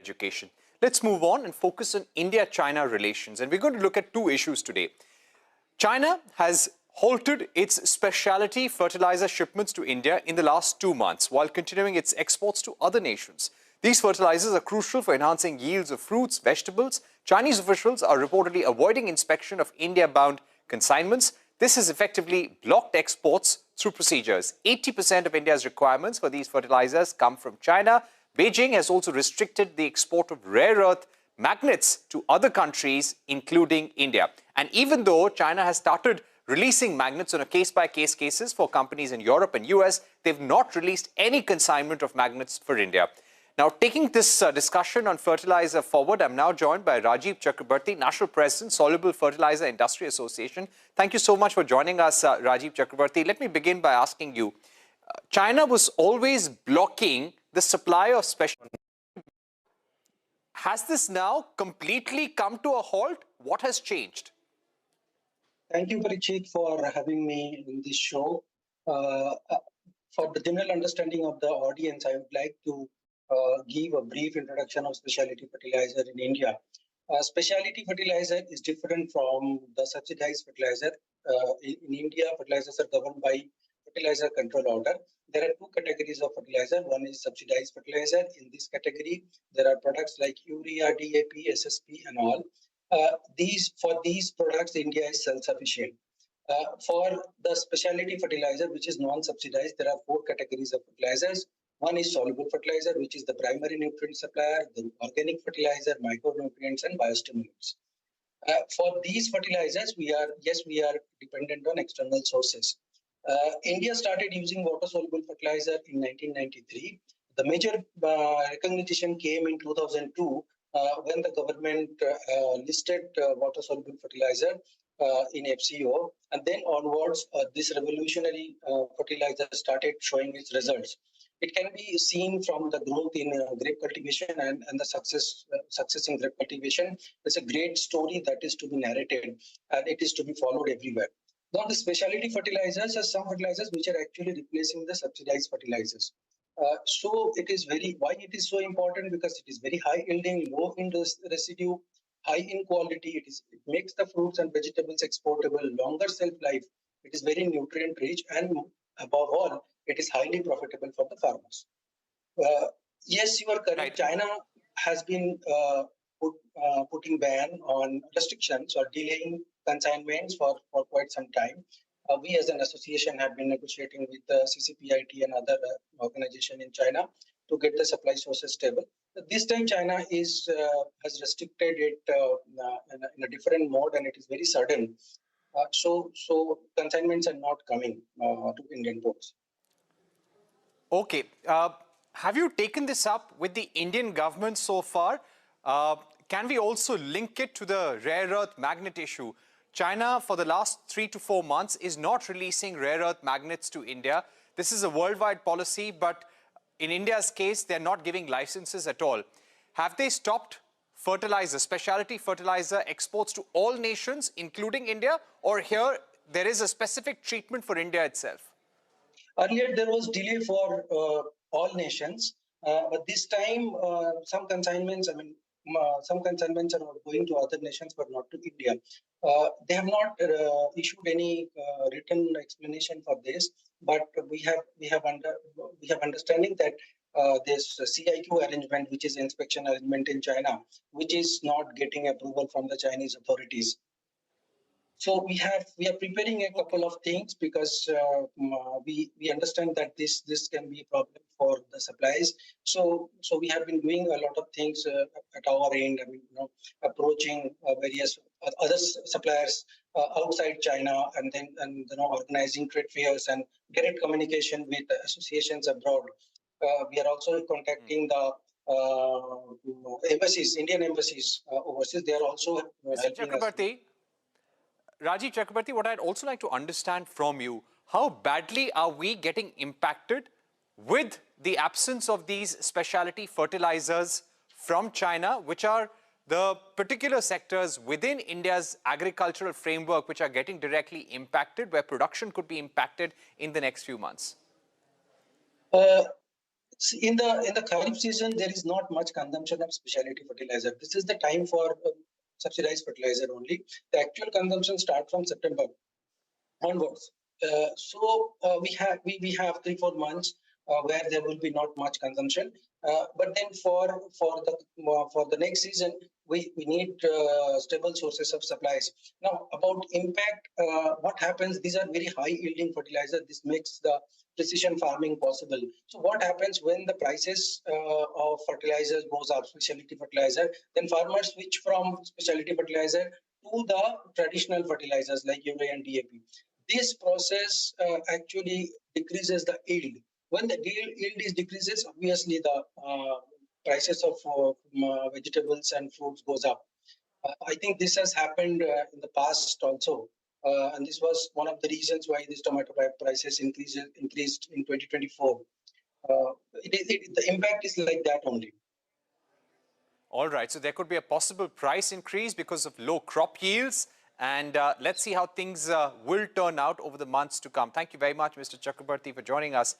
education. Let's move on and focus on India-China relations. And we're going to look at two issues today. China has halted its specialty fertilizer shipments to India in the last 2 months while continuing its exports to other nations. These fertilizers are crucial for enhancing yields of fruits, vegetables. Chinese officials are reportedly avoiding inspection of India-bound consignments. This has effectively blocked exports through procedures. 80% of India's requirements for these fertilizers come from China. Beijing has also restricted the export of rare earth magnets to other countries, including India. And even though China has started releasing magnets on a case-by-case basis for companies in Europe and US, they've not released any consignment of magnets for India. Now, taking this discussion on fertilizer forward, I'm now joined by Rajib Chakraborty, National President, Soluble Fertilizer Industry Association. Thank you so much for joining us, Rajib Chakraborty. Let me begin by asking you, China was always blocking the supply of special. Has this now completely come to a halt? What has changed? Thank you, Parikshit, for having me in this show. For the general understanding of the audience, I would like to give a brief introduction of specialty fertilizer in India. Specialty fertilizer is different from the subsidized fertilizer. In India, fertilizers are governed by Fertilizer Control Order. There are two categories of fertilizer. One is subsidized fertilizer. In this category, there are products like urea, DAP, SSP, and all. For these products, India is self-sufficient. For the specialty fertilizer, which is non-subsidized, there are four categories of fertilizers. One is soluble fertilizer, which is the primary nutrient supplier, the organic fertilizer, micronutrients, and biostimulants. For these fertilizers, we are dependent on external sources. India started using water-soluble fertilizer in 1993. The major recognition came in 2002 when the government listed water-soluble fertilizer in FCO, and then onwards, this revolutionary fertilizer started showing its results. It can be seen from the growth in grape cultivation and the success in grape cultivation. It's a great story that is to be narrated, and it is to be followed everywhere. Now, the specialty fertilizers are some fertilizers which are actually replacing the subsidized fertilizers. So it is why it is so important, because it is very high yielding, low in residue, high in quality. It makes the fruits and vegetables exportable, longer shelf life. It is very nutrient rich, and above all, it is highly profitable for the farmers. Yes, you are correct. Right. China has been putting ban on restrictions or delaying consignments for quite some time. We as an association have been negotiating with the CCPIT and other organization in China to get the supply sources stable. This time China has restricted it in a different mode, and it is very sudden. So consignments are not coming to Indian ports. Okay. Have you taken this up with the Indian government so far? Can we also link it to the rare earth magnet issue? China, for the last 3 to 4 months, is not releasing rare earth magnets to India. This is a worldwide policy, but in India's case, they're not giving licenses at all. Have they stopped fertilizer, specialty fertilizer exports to all nations, including India, or here there is a specific treatment for India itself? Earlier, there was delay for all nations, but this time, some consignments are going to other nations, but not to India. They have not issued any written explanation for this, but we have understanding that this CIQ arrangement, which is inspection arrangement in China, which is not getting approval from the Chinese authorities. So we are preparing a couple of things, because we understand that this can be a problem for the supplies. So we have been doing a lot of things at our end. I mean, approaching various other suppliers outside China, and then organizing trade fairs and direct communication with associations abroad. We are also contacting the embassies, Indian embassies overseas. They are also helping us. Rajib Chakraborty, what I'd also like to understand from you, how badly are we getting impacted with the absence of these specialty fertilizers from China, which are the particular sectors within India's agricultural framework which are getting directly impacted, where production could be impacted in the next few months? In the Kharif season, there is not much consumption of specialty fertilizer. This is the time for subsidized fertilizer only. The actual consumption starts from September onwards. We have 3-4 months where there will be not much consumption. But then for the next season, we need stable sources of supplies. Now about impact, what happens? These are very high yielding fertilizer. This makes the precision farming possible. So what happens when the prices of fertilizers goes up, specialty fertilizer? Then farmers switch from specialty fertilizer to the traditional fertilizers like urea and DAP. This process actually decreases the yield. When the yield is decreases, obviously the prices of vegetables and fruits goes up. I think this has happened in the past also, and this was one of the reasons why these tomato prices increased in 2024. The impact is like that only. All right, so there could be a possible price increase because of low crop yields. And let's see how things will turn out over the months to come. Thank you very much, Mr. Chakraborty, for joining us